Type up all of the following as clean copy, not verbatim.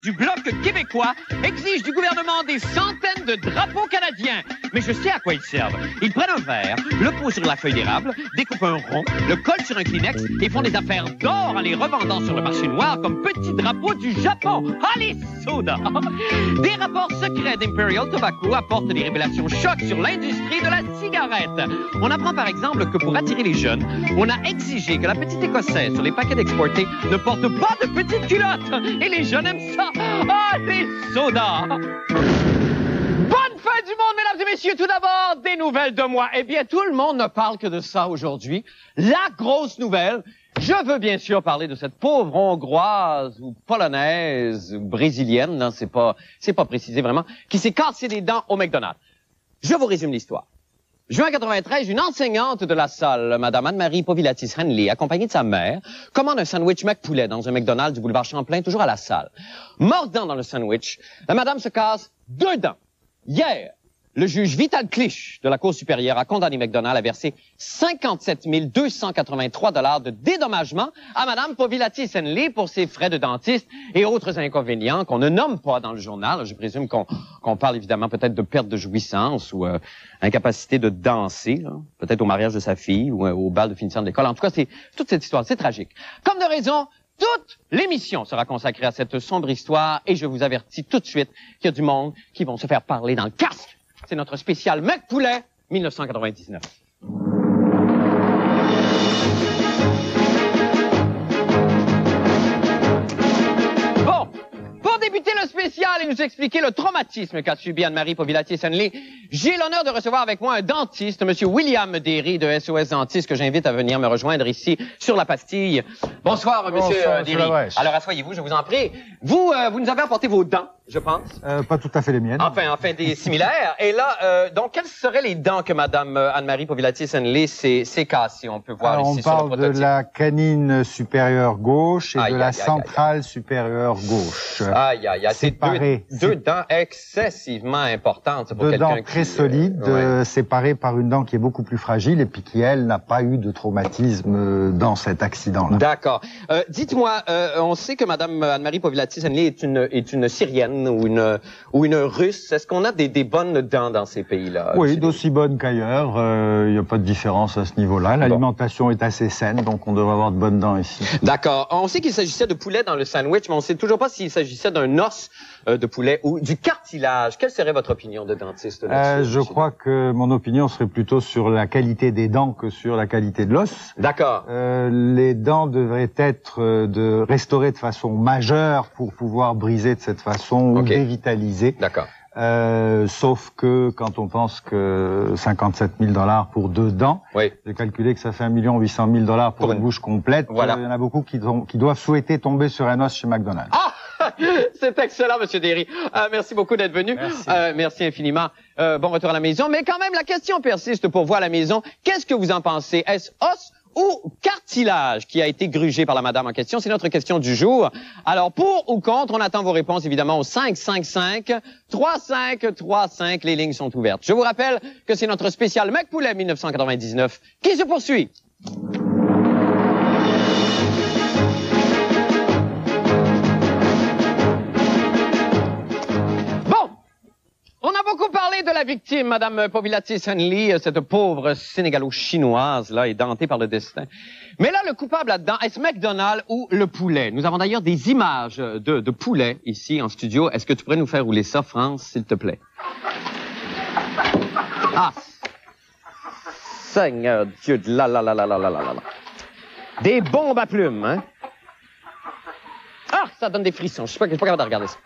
du Bloc québécois exige du gouvernement des centaines de drapeaux canadiens. Mais je sais à quoi ils servent. Ils prennent un verre, le posent sur la feuille d'érable, découpent un rond, le collent sur un Kleenex et font des affaires d'or en les revendant sur le marché noir comme petits drapeaux du Japon. Allez, soda! Des rapports secrets d'Imperial Tobacco apportent des révélations chocs sur l'industrie de la cigarette. On apprend par exemple que pour attirer les jeunes, on a exigé que la petite écossaise sur les paquets d'exportés ne porte pas de petites culottes. Et les jeunes aiment ça. Allez, soda! Bonne fin du monde, mesdames et messieurs. Tout d'abord, des nouvelles de moi. Eh bien, tout le monde ne parle que de ça aujourd'hui. La grosse nouvelle. Je veux bien sûr parler de cette pauvre Hongroise ou Polonaise ou Brésilienne, non, c'est pas précisé vraiment, qui s'est cassé les dents au McDonald's. Je vous résume l'histoire. Juin 93, une enseignante de la salle, Madame Anne-Marie Povilatis-Henley, accompagnée de sa mère, commande un sandwich McPoulet dans un McDonald's du boulevard Champlain, toujours à la salle. Mordant dans le sandwich, la madame se casse 2 dents. Hier, le juge Vital Clich de la Cour supérieure a condamné McDonald's à verser 57 283 $ de dédommagement à Madame Povilatis-Henley pour ses frais de dentiste et autres inconvénients qu'on ne nomme pas dans le journal. Je présume qu'on parle évidemment peut-être de perte de jouissance ou incapacité de danser, peut-être au mariage de sa fille ou au bal de finissant de l'école. En tout cas, c'est toute cette histoire, c'est tragique. Comme de raison, toute l'émission sera consacrée à cette sombre histoire et je vous avertis tout de suite qu'il y a du monde qui vont se faire parler dans le casque. C'est notre spécial McPoulet 1999. Bon, pour débuter le spécial et nous expliquer le traumatisme qu'a subi Anne-Marie Povilatis-Henley, j'ai l'honneur de recevoir avec moi un dentiste, M. William Derry de SOS Dentiste, que j'invite à venir me rejoindre ici sur la pastille. Bonsoir, M. Derry. Alors, asseyez-vous, je vous en prie. Vous nous avez apporté vos dents, je pense. Pas tout à fait les miennes. Enfin, des similaires. Et là, donc, quelles seraient les dents que Madame Anne-Marie Povilatis-Henley s'est cassée? On peut voir alors, ici on parle sur le prototype. de la canine supérieure gauche et de la centrale supérieure gauche. Aïe. C'est deux dents excessivement importantes pour quelqu'un qui... Deux dents très solides, séparées par une dent qui est beaucoup plus fragile et puis qui, elle, n'a pas eu de traumatisme dans cet accident-là. D'accord. Dites-moi, on sait que Madame Anne-Marie Povilatis-Henley est une Syrienne ou une Russe. Est-ce qu'on a des bonnes dents dans ces pays-là? Oui, d'aussi bonnes qu'ailleurs. Il n'y a pas de différence à ce niveau-là. L'alimentation est assez saine, donc on devrait avoir de bonnes dents ici. D'accord. On sait qu'il s'agissait de poulet dans le sandwich, mais on ne sait toujours pas s'il s'agissait d'un os de poulet ou du cartilage. Quelle serait votre opinion de dentiste là-dessus? Je crois que mon opinion serait plutôt sur la qualité des dents que sur la qualité de l'os. D'accord. Les dents devraient être restaurées de façon majeure pour pouvoir briser de cette façon ou dévitaliser. D'accord. Sauf que quand on pense que 57 000 $ pour 2 dents, j'ai calculé que ça fait 1 800 000 $ pour une bouche complète. Voilà. Il y en a beaucoup qui doivent souhaiter tomber sur un os chez McDonald's. Ah! C'est excellent, Monsieur Derry. Merci beaucoup d'être venu. Merci. Merci infiniment. Bon retour à la maison. Mais quand même, la question persiste pour vous à la maison. Qu'est-ce que vous en pensez? Est-ce os ou cartilage qui a été grugé par la madame en question? C'est notre question du jour. Alors, pour ou contre, on attend vos réponses évidemment au 555-3535. Les lignes sont ouvertes. Je vous rappelle que c'est notre spécial McPoulet 1999 qui se poursuit. On a beaucoup parlé de la victime, Madame Povilatis-Henley, cette pauvre sénégalo-chinoise, là, édentée par le destin. Mais là, le coupable là-dedans, est-ce McDonald's ou le poulet? Nous avons d'ailleurs des images de poulet ici en studio. Est-ce que tu pourrais nous faire rouler ça, France, s'il te plaît? Ah! Seigneur Dieu de là. Des bombes à plumes, hein? Ah! Ça donne des frissons. Je suis pas capable de regarder ça.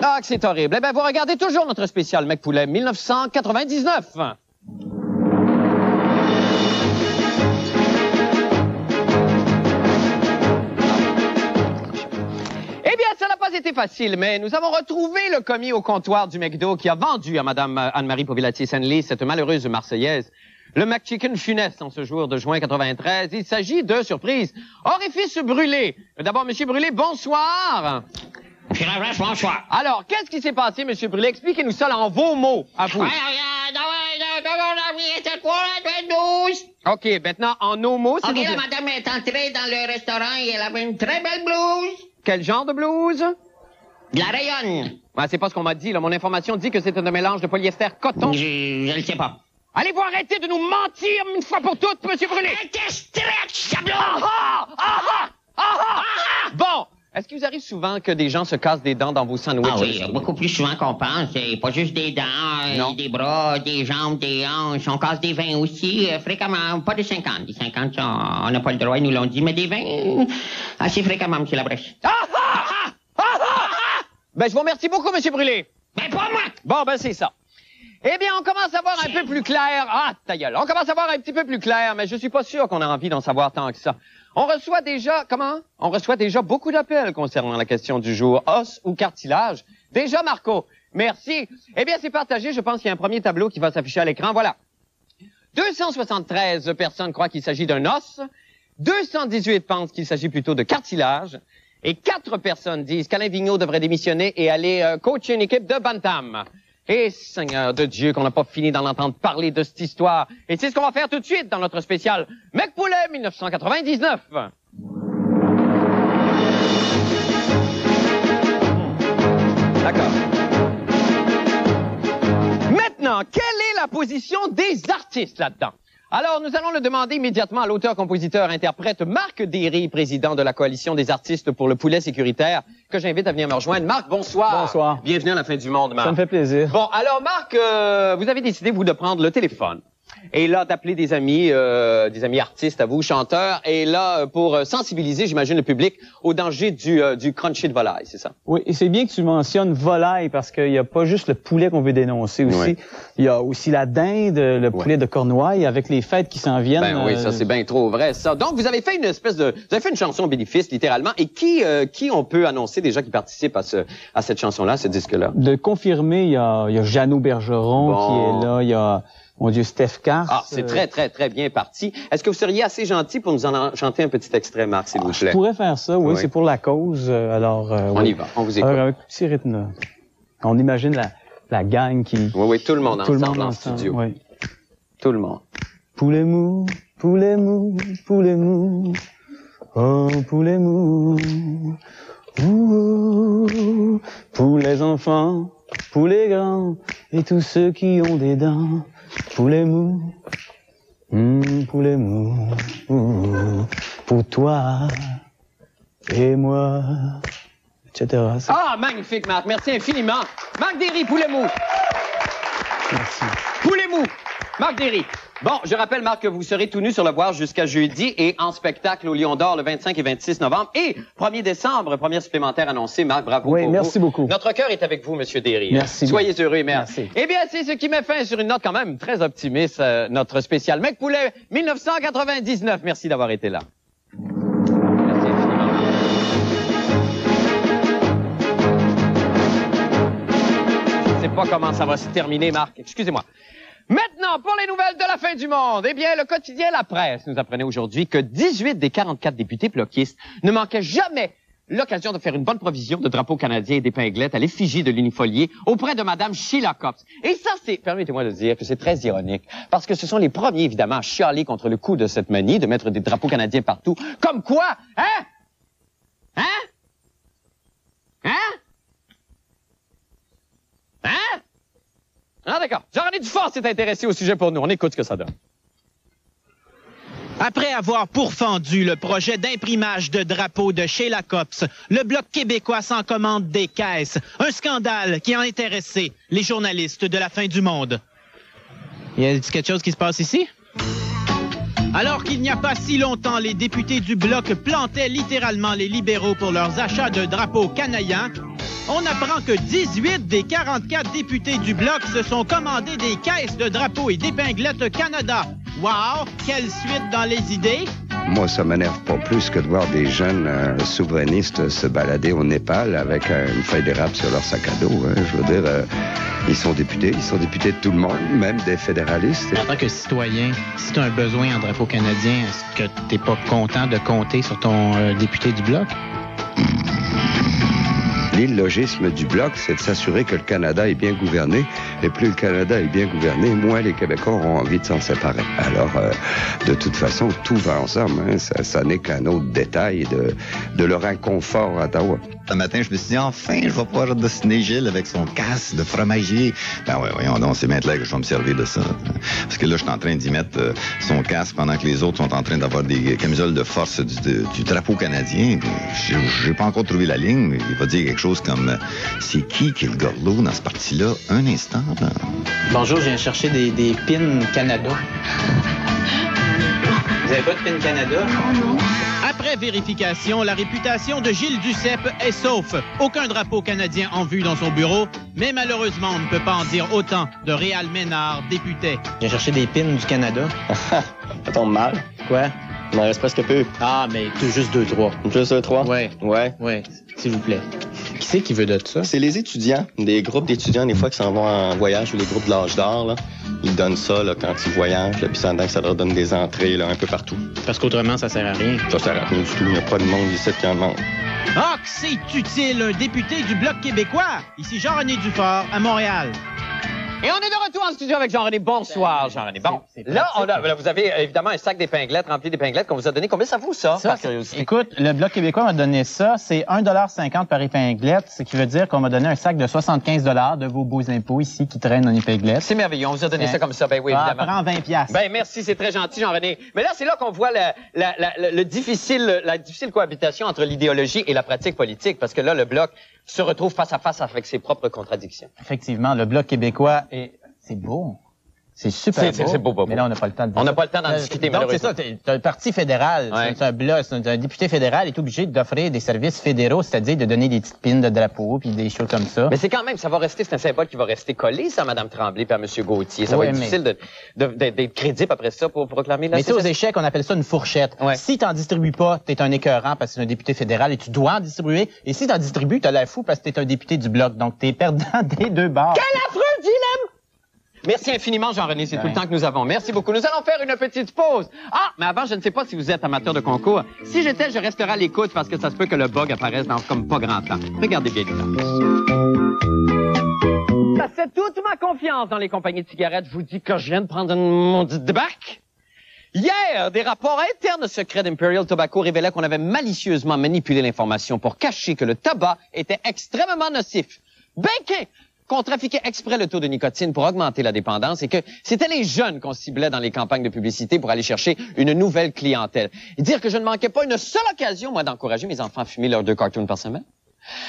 Ah, que c'est horrible. Eh bien, vous regardez toujours notre spécial McPoulet 1999. Eh bien, ça n'a pas été facile, mais nous avons retrouvé le commis au comptoir du McDo qui a vendu à Madame Anne-Marie Povilatis-Henley, cette malheureuse Marseillaise, le McChicken funeste en ce jour de juin 93. Il s'agit de, surprise, orifice brûlé. D'abord, Monsieur Brûlé, bonsoir. Bonsoir. Alors, qu'est-ce qui s'est passé, Monsieur Brûlé? Expliquez-nous ça là, en vos mots, à vous. OK, maintenant, en nos mots, c'est la madame est entrée dans le restaurant et elle avait une très belle blouse. Quel genre de blouse? De la rayonne. Ouais, c'est pas ce qu'on m'a dit, là. Mon information dit que c'est un mélange de polyester coton. Je le sais pas. Allez-vous arrêter de nous mentir une fois pour toutes, Monsieur Brûlé? Bon, est-ce qu'il vous arrive souvent que des gens se cassent des dents dans vos sandwichs? Ah oui, beaucoup plus souvent qu'on pense. Et pas juste des dents, des bras, des jambes, des hanches. On casse des vins aussi, fréquemment. Pas des 50. Des 50, on n'a pas le droit, ils nous l'ont dit. Mais des vins, assez fréquemment, M. Labrèche. Ben, je vous remercie beaucoup, Monsieur Brûlé. Ben, pas moi! Bon, ben, c'est ça. Eh bien, on commence à voir un peu plus clair. Ah, ta gueule. On commence à voir un petit peu plus clair, mais je suis pas sûr qu'on a envie d'en savoir tant que ça. On reçoit déjà, On reçoit déjà beaucoup d'appels concernant la question du jour. Os ou cartilage? Déjà, Marco. Merci. Eh bien, c'est partagé. Je pense qu'il y a un premier tableau qui va s'afficher à l'écran. Voilà. 273 personnes croient qu'il s'agit d'un os. 218 pensent qu'il s'agit plutôt de cartilage. Et 4 personnes disent qu'Alain Vigneault devrait démissionner et aller coacher une équipe de bantam. Et Seigneur de Dieu, qu'on n'a pas fini d'en entendre parler de cette histoire. Et c'est ce qu'on va faire tout de suite dans notre spécial Mec Poulet 1999. D'accord. Maintenant, quelle est la position des artistes là-dedans? Alors, nous allons le demander immédiatement à l'auteur-compositeur-interprète Marc Derry, président de la Coalition des artistes pour le poulet sécuritaire, que j'invite à venir me rejoindre. Marc, bonsoir. Bonsoir. Bienvenue à la fin du monde, Marc. Ça me fait plaisir. Bon, alors, Marc, vous avez décidé, vous, de prendre le téléphone. Et là, d'appeler des amis artistes à vous, chanteurs, et là, pour sensibiliser, j'imagine, le public au danger du crunchy de volaille, c'est ça? Oui, et c'est bien que tu mentionnes volaille, parce qu'il n'y a pas juste le poulet qu'on veut dénoncer aussi. Oui. Il y a aussi la dinde, le poulet de Cornouailles, avec les fêtes qui s'en viennent. Ben oui, ça, c'est bien trop vrai, ça. Donc, vous avez fait vous avez fait une chanson bénéfice, littéralement, et qui on peut annoncer déjà qui participe à cette chanson-là, ce disque-là? De confirmer, il y a Jeannot Bergeron qui est là, il y a... Mon Dieu, Steph Cars. Ah, c'est très, très, très bien parti. Est-ce que vous seriez assez gentil pour nous en chanter un petit extrait, Marc, s'il vous plaît? Je pourrais faire ça, oui, c'est pour la cause. Alors, on y va, on vous écoute. Alors, avec un petit rythme, là. On imagine la gang qui... Oui, tout le monde ensemble en studio. Oui. Tout le monde. Poulet mou, poulet mou, poulet mou. Oh, poulet mou. Ouh, pour les enfants, pour les grands et tous ceux qui ont des dents. Poulet mou, poulet mou, pour toi et moi, etc. Ah, magnifique, Marc. Merci infiniment. Marc Derry, poulet mou. Merci. Poulet mou. Marc Derry. Bon, je rappelle, Marc, que vous serez tout nu sur le bois jusqu'à jeudi et en spectacle au Lion d'Or le 25 et 26 novembre. Et 1er décembre, première supplémentaire annoncée. Marc, bravo pour vous. Merci beaucoup. Notre cœur est avec vous, Monsieur Derry. Merci. Soyez heureux et merci. Eh bien, c'est ce qui met fin sur une note quand même très optimiste, notre spécial Mec Poulet 1999. Merci d'avoir été là. Merci infiniment. Je ne sais pas comment ça va se terminer, Marc. Excusez-moi. Maintenant, pour les nouvelles de la fin du monde, eh bien, le quotidien La Presse nous apprenait aujourd'hui que 18 des 44 députés bloquistes ne manquaient jamais l'occasion de faire une bonne provision de drapeaux canadiens et d'épinglettes à l'effigie de l'unifolié auprès de Mme Sheila Copps. Et ça, permettez-moi de dire que c'est très ironique, parce que ce sont les premiers, évidemment, à chialer contre le coup de cette manie de mettre des drapeaux canadiens partout. Comme quoi? Hein? Hein? Hein? Hein? Ah, d'accord. Jean-René Dufort s'est intéressé au sujet pour nous. On écoute ce que ça donne. Après avoir pourfendu le projet d'imprimage de drapeaux de Sheila Copps, le Bloc québécois s'en commande des caisses. Un scandale qui a intéressé les journalistes de la fin du monde. Y a quelque chose qui se passe ici? Alors qu'il n'y a pas si longtemps, les députés du Bloc plantaient littéralement les libéraux pour leurs achats de drapeaux canadiens, on apprend que 18 des 44 députés du Bloc se sont commandés des caisses de drapeaux et d'épinglettes Canada. Wow! Quelle suite dans les idées! Moi, ça m'énerve pas plus que de voir des jeunes souverainistes se balader au Népal avec une feuille d'érable sur leur sac à dos. Hein. Je veux dire, ils sont députés de tout le monde, même des fédéralistes. En tant que citoyen, si tu as un besoin en drapeau canadien, est-ce que tu n'es pas content de compter sur ton député du Bloc? L'illogisme du Bloc, c'est de s'assurer que le Canada est bien gouverné. Et plus le Canada est bien gouverné, moins les Québécois auront envie de s'en séparer. Alors, de toute façon, tout va ensemble. Hein. Ça n'est qu'un autre détail de leur inconfort à Ottawa. Ce matin, je me suis dit, enfin, je vais pouvoir dessiner Gilles avec son casque de fromager. Ben ouais, voyons donc, c'est maintenant que je vais me servir de ça. Parce que là, je suis en train d'y mettre son casque pendant que les autres sont en train d'avoir des camisoles de force du drapeau canadien. J'ai pas encore trouvé la ligne, mais il va dire quelque chose comme c'est qui est le gorlot dans ce parti-là? Un instant. Ben... Bonjour, je viens chercher des pins Canada. Vous avez pas de pin Canada? Non. Après vérification, la réputation de Gilles Duceppe est sauf. Aucun drapeau canadien en vue dans son bureau, mais malheureusement, on ne peut pas en dire autant de Réal Ménard, député. J'ai cherché des pins du Canada. Ça tombe mal. Quoi? Il m'en reste presque peu. Ah, mais juste 2-3. Juste 2-3? Ouais. Ouais. Ouais, s'il vous plaît. Qui c'est qui veut de ça? C'est les étudiants, des groupes d'étudiants, des fois, qui s'en vont en voyage, ou les groupes de l'âge d'or, là. Ils donnent ça, là, quand ils voyagent, là, puis ça leur donne des entrées, là, un peu partout. Parce qu'autrement, ça sert à rien. Ça sert à rien du tout. Il n'y a pas de monde ici qui en demande. Ah, que c'est utile, un député du Bloc québécois. Ici Jean-René Dufort, à Montréal. Et on est de retour en studio avec Jean-René. Bonsoir, Jean-René. Bon, là, vous avez évidemment un sac d'épinglettes rempli d'épinglettes qu'on vous a donné. Combien ça vaut, ça, par curiosité? Écoute, le Bloc québécois m'a donné ça. C'est 1,50 $ par épinglette, ce qui veut dire qu'on m'a donné un sac de 75 $ de vos beaux impôts ici qui traînent en épinglette. C'est merveilleux. On vous a donné ça comme ça. Ben oui, évidemment. Prends 20 $. Ben merci, c'est très gentil, Jean-René. Mais là, c'est là qu'on voit la difficile cohabitation entre l'idéologie et la pratique politique. Parce que là, le Bloc se retrouve face à face avec ses propres contradictions. Effectivement, le Bloc québécois c'est beau. C'est super beau. C'est beau. Mais là, on n'a pas le temps de On n'a pas le temps d'en discuter, malheureusement. Donc, c'est ça. Un parti fédéral. Ouais. C'est un bloc. Un député fédéral est obligé d'offrir des services fédéraux, c'est-à-dire de donner des petites pins de drapeau puis des choses comme ça. Mais c'est quand même, ça va rester, c'est un symbole qui va rester collé, ça, à Mme Tremblay puis à M. Gauthier. Ça va être difficile d'être crédible après ça pour proclamer la. Mais aux échecs, on appelle ça une fourchette. Ouais. Si t'en distribues pas, t'es un écœurant parce que c'est un député fédéral et tu dois en distribuer. Et si t'en distribues, t'as l'air fou parce que t'es un député du Bloc. Donc, t'es perdant des deux bords. Quel affreux dilemme! Merci infiniment, Jean-René. C'est tout le temps que nous avons. Merci beaucoup. Nous allons faire une petite pause. Ah, mais avant, je ne sais pas si vous êtes amateur de concours. Si j'étais, je resterai à l'écoute parce que ça se peut que le bug apparaisse dans comme pas grand temps. Regardez bien l'image. Ça fait toute ma confiance dans les compagnies de cigarettes. Je vous dis que je viens de prendre une maudite débarque. Hier, des rapports internes secrets d'Imperial Tobacco révélaient qu'on avait malicieusement manipulé l'information pour cacher que le tabac était extrêmement nocif. Qu'on trafiquait exprès le taux de nicotine pour augmenter la dépendance et que c'était les jeunes qu'on ciblait dans les campagnes de publicité pour aller chercher une nouvelle clientèle. Et dire que je ne manquais pas une seule occasion, moi, d'encourager mes enfants à fumer leurs 2 cartons par semaine.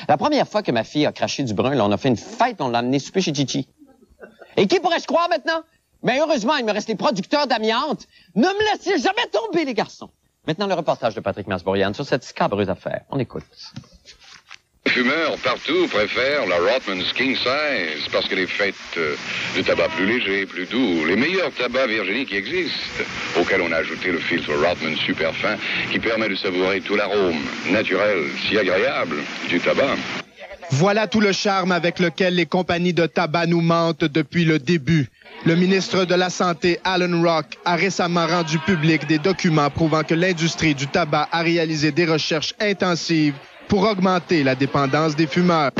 La première fois que ma fille a craché du brun, là, on a fait une fête, on l'a amené souper chez Chichi. Et qui pourrais-je croire maintenant? Mais heureusement, il me reste les producteurs d'amiante. Ne me laissez jamais tomber, les garçons. Maintenant, le reportage de Patrick Masbourian sur cette scabreuse affaire. On écoute. Les fumeurs partout préfèrent la Rothmans King Size parce qu'elle est faite de tabac plus léger, plus doux, les meilleurs tabacs Virginie qui existent, auxquels on a ajouté le filtre Rothmans super fin qui permet de savourer tout l'arôme naturel, si agréable du tabac. Voilà tout le charme avec lequel les compagnies de tabac nous mentent depuis le début. Le ministre de la Santé, Alan Rock, a récemment rendu public des documents prouvant que l'industrie du tabac a réalisé des recherches intensives pour augmenter la dépendance des fumeurs.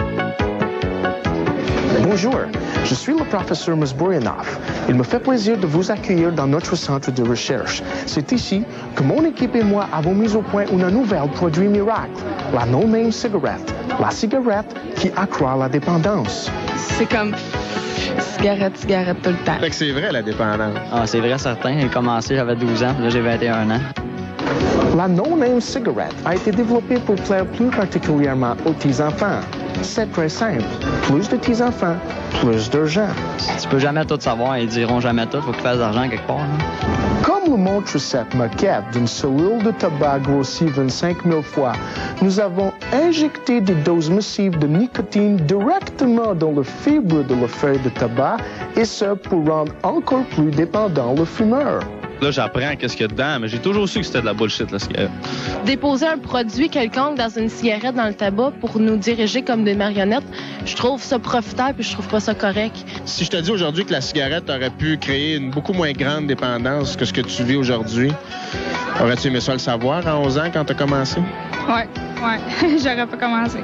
Bonjour, je suis le professeur Masbourianov. Il me fait plaisir de vous accueillir dans notre centre de recherche. C'est ici que mon équipe et moi avons mis au point un nouvel produit miracle, la No Name Cigarette, la cigarette qui accroît la dépendance. C'est comme cigarette tout le temps. Fait que c'est vrai la dépendance. Ah, c'est vrai certain. J'ai commencé, j'avais 12 ans, puis là j'ai 21 ans. La No Name Cigarette a été développée pour plaire plus particulièrement aux petits-enfants. C'est très simple. Plus de petits-enfants, plus d'argent. Tu peux jamais tout savoir, ils diront jamais tout, faut que tu fasses d'argent quelque part. Hein? Comme le montre cette maquette d'une cellule de tabac grossie 25 000 fois, nous avons injecté des doses massives de nicotine directement dans le fibre de la feuille de tabac, et ce pour rendre encore plus dépendant le fumeur. Là, j'apprends qu'est-ce qu'il y a dedans, mais j'ai toujours su que c'était de la bullshit, la cigarette. Déposer un produit quelconque dans une cigarette dans le tabac pour nous diriger comme des marionnettes, je trouve ça profitable et je trouve pas ça correct. Si je te dis aujourd'hui que la cigarette aurait pu créer une beaucoup moins grande dépendance que ce que tu vis aujourd'hui, aurais-tu aimé ça le savoir à 11 ans quand tu as commencé? Ouais, j'aurais pas commencé.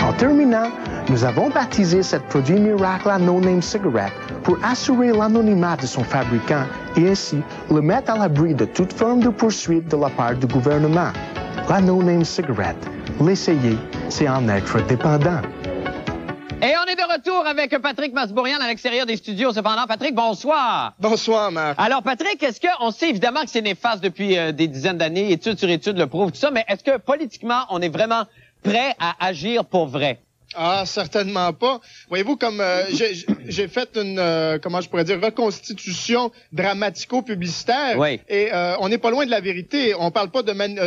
En En terminant, nous avons baptisé ce produit miracle à No Name Cigarette pour assurer l'anonymat de son fabricant et ainsi le mettre à l'abri de toute forme de poursuite de la part du gouvernement. La No Name Cigarette, l'essayer, c'est en être dépendant. Et on est de retour avec Patrick Masbourian à l'extérieur des studios. Cependant, Patrick, bonsoir. Bonsoir, Marc. Alors, Patrick, on sait évidemment que c'est néfaste depuis des dizaines d'années, études sur études le prouvent, tout ça, mais est-ce que politiquement, on est vraiment prêt à agir pour vrai? Ah, certainement pas. Voyez-vous, comme j'ai fait une, comment je pourrais dire, reconstitution dramatico-publicitaire. Oui. Et on n'est pas loin de la vérité. On parle pas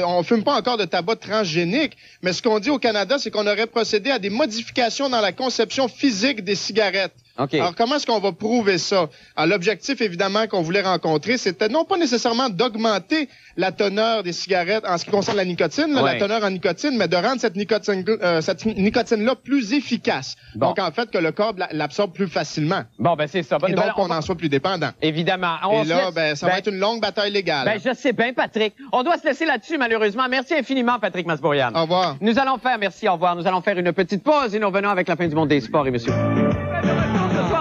on fume pas encore de tabac transgénique, mais ce qu'on dit au Canada, c'est qu'on aurait procédé à des modifications dans la conception physique des cigarettes. Okay. Alors, comment est-ce qu'on va prouver ça? Alors, l'objectif, évidemment, qu'on voulait rencontrer, c'était non pas nécessairement d'augmenter la teneur des cigarettes en ce qui concerne la nicotine, là, la teneur en nicotine, mais de rendre cette nicotine-là plus efficace. Bon. Donc, en fait, que le corps l'absorbe plus facilement. Bon, ben c'est ça. Bonne et nouvelle, donc, on en soit plus dépendant. Évidemment. Ça va être une longue bataille légale. Ben, je sais bien, Patrick. On doit se laisser là-dessus, malheureusement. Merci infiniment, Patrick Masbourian. Au revoir. Merci, au revoir. Nous allons faire une petite pause et nous revenons avec la fin du monde des sports et monsieur.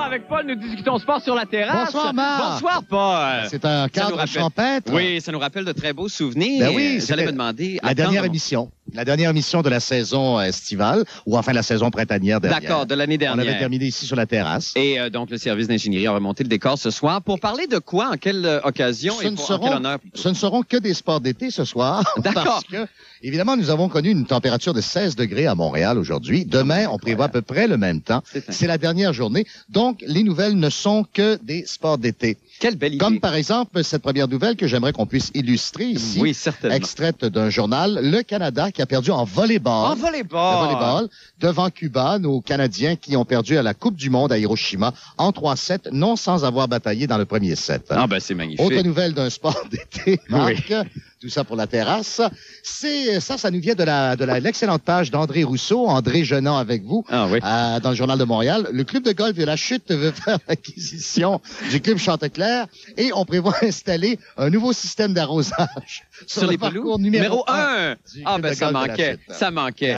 Avec Paul, nous discutons sport sur la terrasse. Bonsoir, Marc. Bonsoir, Paul. C'est un cadre champêtre. Oui, ça nous rappelle de très beaux souvenirs. Ben oui, vous allez me demander... La dernière émission de la saison estivale, ou enfin la saison printanière dernière. D'accord, de l'année dernière. On avait terminé ici sur la terrasse. Et donc, le service d'ingénierie a remonté le décor ce soir. Pour parler de quoi, en quelle occasion et en quel honneur? Ce ne seront que des sports d'été ce soir. D'accord. Parce que, évidemment, nous avons connu une température de 16 degrés à Montréal aujourd'hui. Demain, on prévoit à peu près le même temps. C'est la dernière journée. Donc, les nouvelles ne sont que des sports d'été. Quelle belle idée. Comme par exemple cette première nouvelle que j'aimerais qu'on puisse illustrer ici. Oui, certainement. Extraite d'un journal. Le Canada qui a perdu en volleyball. En volleyball. Devant Cuba, nos Canadiens qui ont perdu à la Coupe du Monde à Hiroshima en 3-7, non sans avoir bataillé dans le premier set. Ah ben c'est magnifique. Autre nouvelle d'un sport d'été, Marc. Oui. Tout ça pour la terrasse. Ça nous vient de l'excellente page d'André Rousseau, André Jeunant avec vous, dans le Journal de Montréal. Le club de golf de la Chute veut faire l'acquisition du club Chanteclair et on prévoit installer un nouveau système d'arrosage sur les parcours numéro 1. Ah ben ça manquait.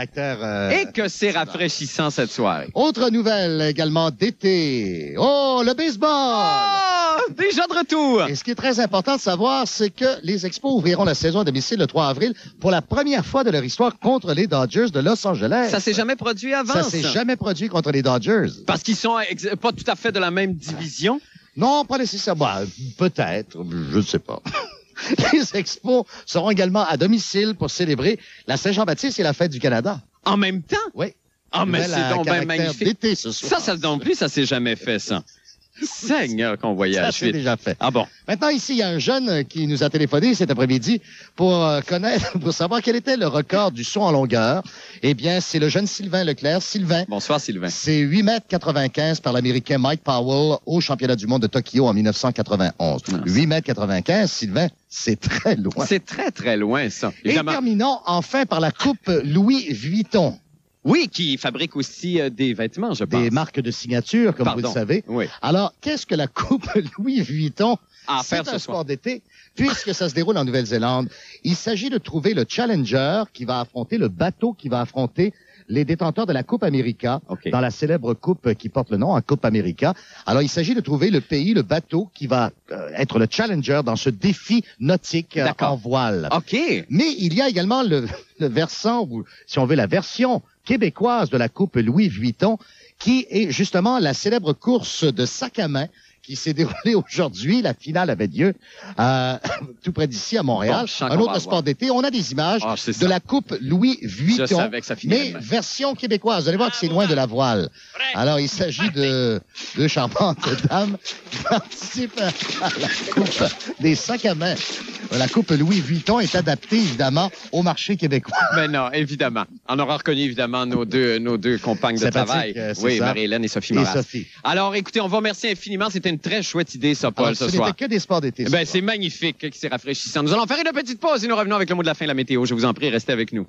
Et que c'est rafraîchissant cette soirée. Autre nouvelle également d'été. Oh, le baseball! Oh, déjà de retour! Et ce qui est très important de savoir, c'est que les Expos ouvriront la saison à domicile le 3 avril pour la première fois de leur histoire contre les Dodgers de Los Angeles. Ça s'est jamais produit avant, ça s'est jamais produit contre les Dodgers. Parce qu'ils sont pas tout à fait de la même division? Non, pas nécessairement. Peut-être, je ne sais pas. Les Expos seront également à domicile pour célébrer la Saint-Jean-Baptiste et la Fête du Canada. En même temps? Oui. Ah, mais c'est donc bien magnifique. D'été, ce soir. Ça non plus, ça s'est jamais fait, ça. Seigneur, qu'on voyage. Ça, c'est déjà fait. Ah bon? Maintenant, ici, il y a un jeune qui nous a téléphoné cet après-midi pour savoir quel était le record du saut en longueur. Eh bien, c'est le jeune Sylvain Leclerc. Sylvain. Bonsoir, Sylvain. C'est 8,95 m par l'Américain Mike Powell au championnat du monde de Tokyo en 1991. 8,95 m, Sylvain, c'est très loin. C'est très, très loin, ça. Évidemment. Et terminons enfin par la Coupe Louis Vuitton. Oui, qui fabrique aussi des vêtements, je pense. Des marques de signature, comme vous le savez. Oui. Alors, qu'est-ce que la Coupe Louis Vuitton? C'est un sport d'été, puisque ça se déroule en Nouvelle-Zélande. Il s'agit de trouver le challenger qui va affronter le bateau qui va affronter les détenteurs de la Coupe América, dans la célèbre coupe qui porte le nom, en Coupe América. Alors, il s'agit de trouver le pays, le bateau qui va être le challenger dans ce défi nautique en voile. OK. Mais il y a également le versant, ou si on veut, la version québécoise de la Coupe Louis Vuitton, qui est justement la célèbre course de sac à main qui s'est déroulée aujourd'hui. La finale avait lieu tout près d'ici à Montréal. Bon, un autre sport d'été. On a des images de la Coupe Louis Vuitton, je savais que ça mais version québécoise. Vous allez voir que c'est loin de la voile. Alors, il s'agit de deux charmantes dames qui participent à la Coupe des sacs à main. La Coupe Louis Vuitton est adaptée, évidemment, au marché québécois. Mais non, évidemment. On aura reconnu, évidemment, nos deux compagnes de travail. Oui, Marie-Hélène et Sophie Moras. Alors, écoutez, on vous remercie infiniment. C'était une très chouette idée, ça, Paul, ce soir. Ce n'était que des sports d'été. Ben, c'est magnifique, c'est rafraîchissant. Nous allons faire une petite pause et nous revenons avec le mot de la fin, la météo. Je vous en prie, restez avec nous.